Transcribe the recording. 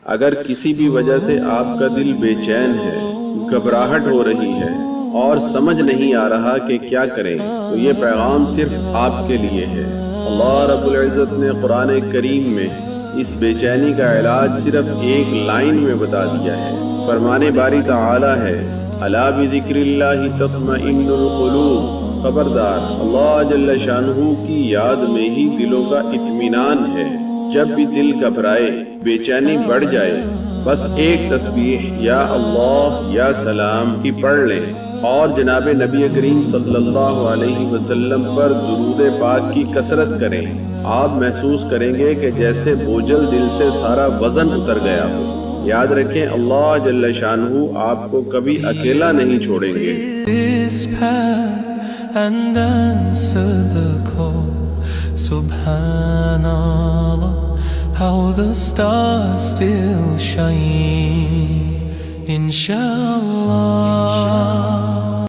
اگر کسی بھی وجہ سے آپ کا دل بے چین ہے، گھبراہٹ ہو رہی ہے اور سمجھ نہیں آ رہا کہ کیا کریں، تو یہ پیغام صرف آپ کے لیے ہے۔ اللہ رب العزت نے قرآن کریم میں اس بے چینی کا علاج صرف ایک لائن میں بتا دیا ہے۔ فرمانے باری تعالی ہے، الا بذکر اللہ تطمئن القلوب، خبردار اللہ جل شانہ کی یاد میں ہی دلوں کا اطمینان ہے۔ جب بھی دل گھبرائے، بے چینی بڑھ جائے، بس ایک تسبیح یا اللہ یا سلام کی پڑھ لیں اور جناب نبی کریم صلی اللہ علیہ وسلم پر درود پاک کی کثرت کریں۔ آپ محسوس کریں گے کہ جیسے بوجھل دل سے سارا وزن اتر گیا ہو۔ یاد رکھیں، اللہ جل شانہ آپ کو کبھی اکیلا نہیں چھوڑیں گے۔ And answer the call. Subhanallah, how the stars still shine. Inshallah.